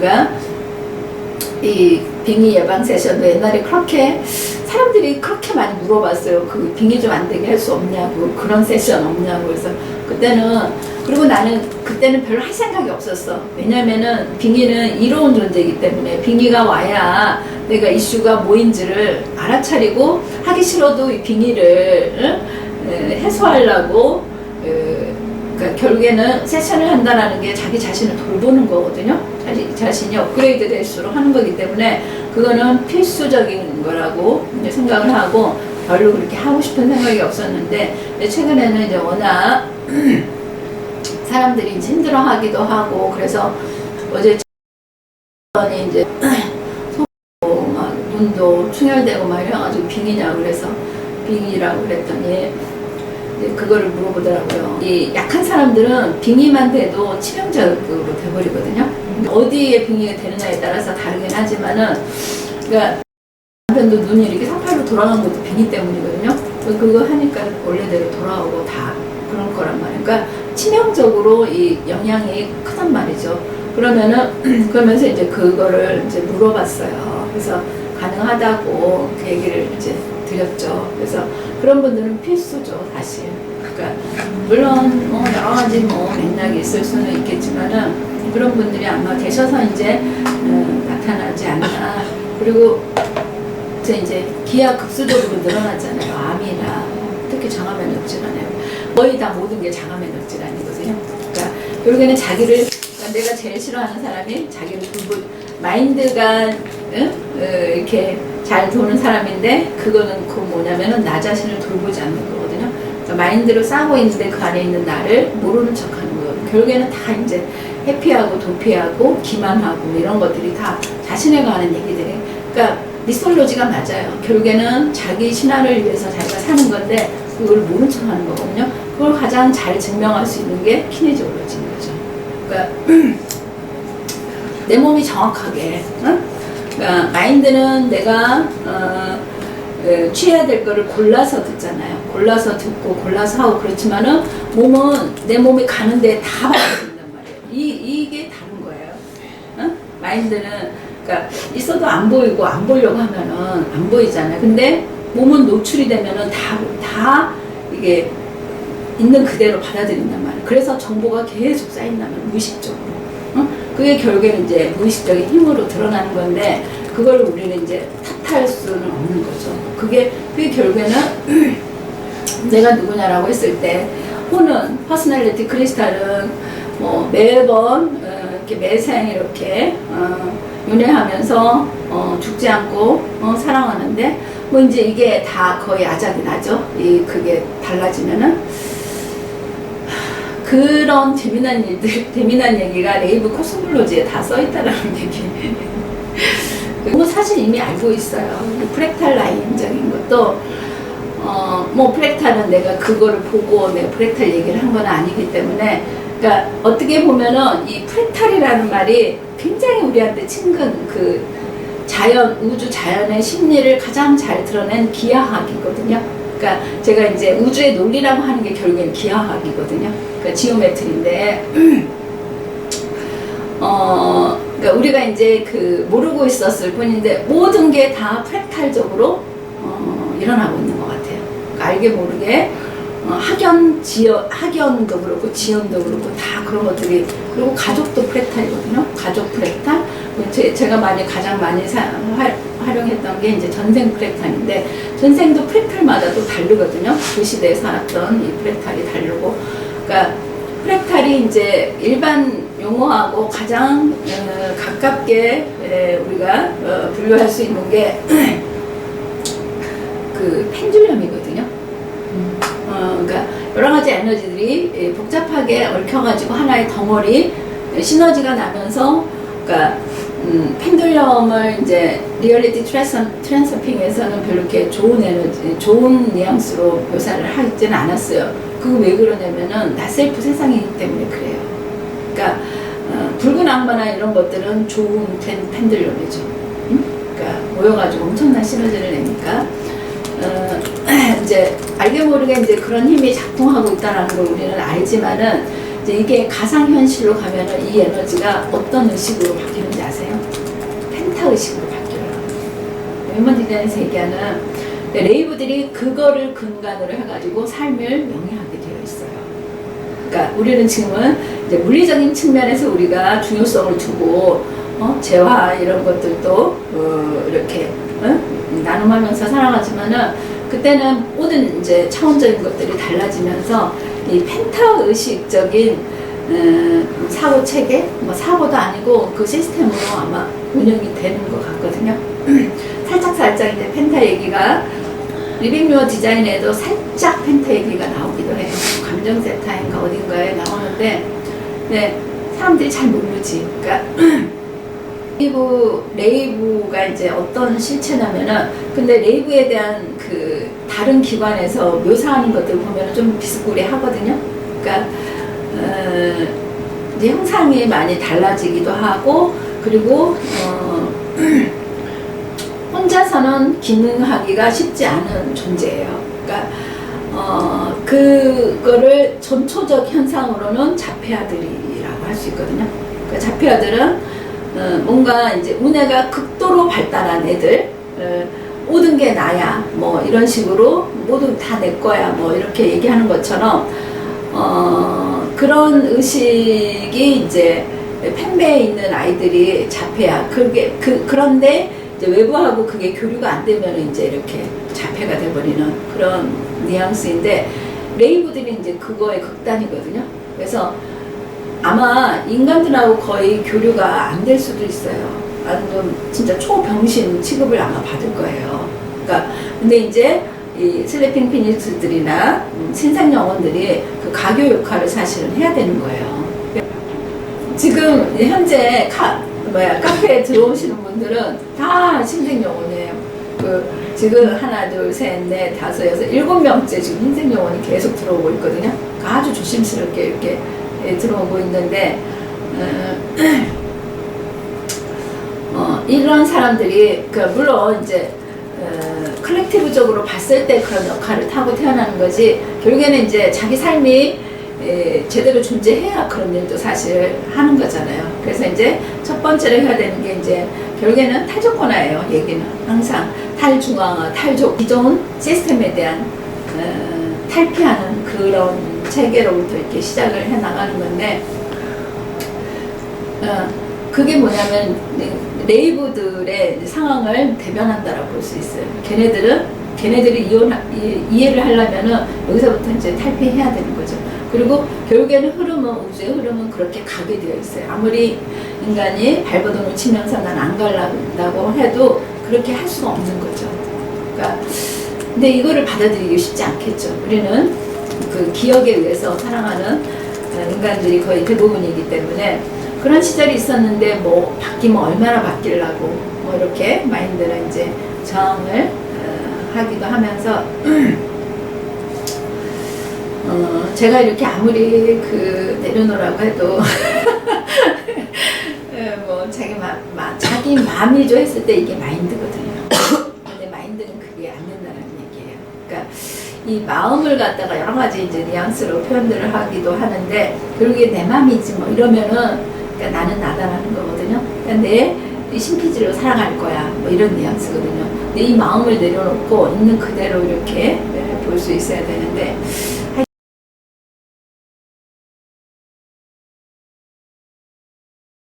우리가 이 빙의 예방 세션도 옛날에 그렇게 사람들이 그렇게 많이 물어봤어요. 그 빙의 좀 안 되게 할 수 없냐고, 그런 세션 없냐고. 그래서 그때는, 그리고 나는 그때는 별로 할 생각이 없었어. 왜냐면은 빙의는 이로운 존재이기 때문에 빙의가 와야 내가 이슈가 뭐인지를 알아차리고, 하기 싫어도 이 빙의를 해소하려고, 그러니까 결국에는 세션을 한다는 게 자기 자신을 돌보는 거거든요. 자기 자신이 업그레이드 될수록 하는 거기 때문에 그거는 필수적인 거라고 생각을 하고, 별로 그렇게 하고 싶은 생각이 없었는데, 최근에는 이제 워낙 사람들이 이제 힘들어하기도 하고, 그래서 어제 이제 속도 막 눈도 충혈되고 막 이래가지고 빙의냐고 그래서 빙의라고 그랬더니 그거를 물어보더라고요. 이 약한 사람들은 빙의만 돼도 치명적으로 돼버리거든요. 어디에 빙의가 되느냐에 따라서 다르긴 하지만은, 그러니까 남편도 눈이 이렇게 상팔로 돌아간 것도 빙의 때문이거든요. 그거 하니까 원래대로 돌아오고 다 그런 거란 말이에요. 그러니까 치명적으로 이 영향이 크단 말이죠. 그러면은 그러면서 이제 그거를 이제 물어봤어요. 그래서 가능하다고 그 얘기를 이제 드렸죠. 그래서 그런 분들은 필수죠, 사실. 그러니까 물론 뭐 여러 가지 뭐 맥락이 있을 수는 있겠지만은 그런 분들이 아마 계셔서 이제 나타나지 않나. 그리고 이제 기하급수적으로 늘어났잖아요. 암이나 특히 장암면역질환에 거의 다 모든 게 장암면역질환이거든요. 그러니까 결국에는 자기를, 그러니까 내가 제일 싫어하는 사람이 자기를 마인드가 이렇게 잘 도는 사람인데, 그거는 그 뭐냐면은 나 자신을 돌보지 않는 거거든요. 그러니까 마인드로 싸고 있는데 그 안에 있는 나를 모르는 척하는 거예요. 결국에는 다 이제 회피하고 도피하고 기만하고 이런 것들이 다 자신에 관한 얘기들이. 그러니까 미솔로지가 맞아요. 결국에는 자기 신화를 위해서 자기가 사는 건데 그걸 모른 척하는 거거든요. 그걸 가장 잘 증명할 수 있는 게 키네지올로지인 거죠. 그러니까 내 몸이 정확하게, 그러니까 마인드는 내가 취해야 될 거를 골라서 듣잖아요. 골라서 듣고 골라서 하고. 그렇지만은 몸은 내 몸이 가는데 다 받아야 된단 말이에요. 이게 다른 거예요. 마인드는 그러니까 있어도 안 보이고 안 보려고 하면은 안 보이잖아요. 근데 몸은 노출이 되면은 다 이게 있는 그대로 받아들인단 말이에요. 그래서 정보가 계속 쌓인다면 무의식적으로. 그게 결국에는 이제 무의식적인 힘으로 드러나는 건데, 그걸 우리는 이제 탓할 수는 없는 거죠. 그게 결국에는 내가 누구냐라고 했을 때, 호는, 퍼스널리티 크리스탈은 뭐 매번 이렇게 매생 이렇게 윤회하면서 죽지 않고 사랑하는데, 뭐 이제 이게 다 거의 아작이 나죠. 그게 달라지면은. 그런 재미난 얘기가 네이브 코스몰로지에 다 써있다라는 얘기. 뭐 사실 이미 알고 있어요. 프랙탈 라인적인 것도, 뭐 프랙탈은 내가 그거를 보고 내가 프랙탈 얘기를 한 건 아니기 때문에, 그러니까 어떻게 보면은 이 프랙탈이라는 말이 굉장히 우리한테 친근, 그 우주 자연의 심리를 가장 잘 드러낸 기하학이거든요. 그러니까 제가 이제 우주의 논리라고 하는 게 결국엔 기하학이거든요. 그러니까 지오메트리인데, 그러니까 우리가 이제 그 모르고 있었을 뿐인데 모든 게 다 프랙탈적으로 일어나고 있는 것 같아요. 그러니까 알게 모르게 학연도 그렇고 지연도 그렇고 다 그런 것들이. 그리고 가족도 프랙탈이거든요. 가족 프랙탈. 제가 가장 많이 활용했던 게 이제 전생 프랙탈인데, 전생도 프랙탈마다 또 다르거든요. 그 시대에 살았던 이 프랙탈이 다르고. 그러니까 프랙탈이 이제 일반 용어하고 가장 가깝게 우리가 분류할 수 있는 게 그 펜듈럼이거든요. 그러니까 여러 가지 에너지들이 복잡하게 얽혀가지고 하나의 덩어리 시너지가 나면서, 그러니까 펜듈럼을 이제 리얼리티 트랜스핑에서는 별로 이렇게 좋은 에너지, 좋은 뉘앙스로 묘사를 하지는 않았어요. 그거 왜 그러냐면은 나셀프 세상이기 때문에 그래요. 그러니까 붉은 악마나 이런 것들은 좋은 펜듈럼이죠. 그러니까 모여가지고 엄청난 시너지를 내니까. 이제 알게 모르게 이제 그런 힘이 작동하고 있다는 걸 우리는 알지만은, 이제 이게 가상현실로 가면은 이 에너지가 어떤 의식으로 바뀌는지 아세요? 의식으로 바뀌어요. 휴먼 디자인에서 얘기하는 레이브들이 그거를 근간으로 해가지고 삶을 영위하게 되어 있어요. 그러니까 우리는 지금은 이제 물리적인 측면에서 우리가 중요성을 두고 재화 이런 것들도 이렇게 나눔하면서 살아가지만은 그때는 모든 이제 차원적인 것들이 달라지면서 이 펜타 의식적인 사고 체계, 뭐 사고도 아니고 그 시스템으로 아마 운영이 되는 것 같거든요. 살짝 이제 펜타 얘기가 리빙 유어 디자인에도 살짝 펜타 얘기가 나오기도 해요. 감정 세타인가 어딘가에 나오는데, 네, 사람들이 잘 모르지. 그러니까 레이브가 이제 어떤 실체냐면은, 근데 레이브에 대한 그 다른 기관에서 묘사하는 것들 보면은 좀 비스무리하거든요. 그러니까 이제 형상이 많이 달라지기도 하고, 그리고 혼자서는 기능하기가 쉽지 않은 존재예요. 그러니까 그거를 전초적 현상으로는 자폐아들이라고 할 수 있거든요. 그러니까 자폐아들은 뭔가 이제 우뇌가 극도로 발달한 애들, 모든 게 나야, 뭐 이런 식으로 모두 다 내 거야, 뭐 이렇게 얘기하는 것처럼 그런 의식이 이제 팽배해 있는 아이들이 자폐야. 그런데 이제 외부하고 그게 교류가 안 되면 이제 이렇게 자폐가 돼버리는 그런 뉘앙스인데, 레이브들이 이제 그거의 극단이거든요. 그래서 아마 인간들하고 거의 교류가 안 될 수도 있어요. 아니면 진짜 초병신 취급을 아마 받을 거예요. 그러니까 근데 이제 이 슬리핑 피닉스들이나 신생 영혼들이 그 가교 역할을 사실은 해야 되는 거예요. 지금 현재 카페에 들어오시는 분들은 다 신생 영혼이에요. 지금 하나, 둘, 셋, 넷, 다섯, 여섯, 7명째 지금 신생 영혼이 계속 들어오고 있거든요. 아주 조심스럽게 이렇게 들어오고 있는데, 이런 사람들이, 물론 이제, 컬렉티브적으로 봤을 때 그런 역할을 타고 태어나는 거지, 결국에는 이제 자기 삶이 제대로 존재해야 그런 일도 사실 하는 거잖아요. 그래서 이제 첫 번째로 해야 되는 게 이제 결국에는 탈족권화예요. 얘기는 항상 탈중앙화, 탈족, 기존 시스템에 대한 탈피하는 그런 체계로부터 이렇게 시작을 해 나가는 건데, 그게 뭐냐면 레이브들의 상황을 대변한다라고 볼 수 있어요. 걔네들이 이해를 하려면은 여기서부터 이제 탈피해야 되는 거죠. 그리고 결국에는 우주의 흐름은 그렇게 가게 되어 있어요. 아무리 인간이 발버둥을 치면서 난 안 갈란다고 해도 그렇게 할 수가 없는 거죠. 그러니까 근데 이거를 받아들이기 쉽지 않겠죠. 우리는 그 기억에 의해서 살아가는 인간들이 거의 대부분이기 때문에 그런 시절이 있었는데 뭐 바뀌면 얼마나 바뀌려고 뭐 이렇게 마인드는 이제 저항을 하기도 하면서 제가 이렇게 아무리 내려놓으라고 해도 뭐 자기 마음이죠 했을 때 이게 마인드거든요. 근데 마인드는 그게 안 된다는 얘기예요. 그러니까 이 마음을 갖다가 여러 가지 이제 뉘앙스로 표현들을 하기도 하는데, 결국에 내 마음이지 뭐 이러면은, 그러니까 나는 나다라는 거거든요. 그러니까 내 신피지로 살아갈 거야, 뭐 이런 뉘앙스거든요. 근데 이 마음을 내려놓고 있는 그대로 이렇게 볼 수 있어야 되는데,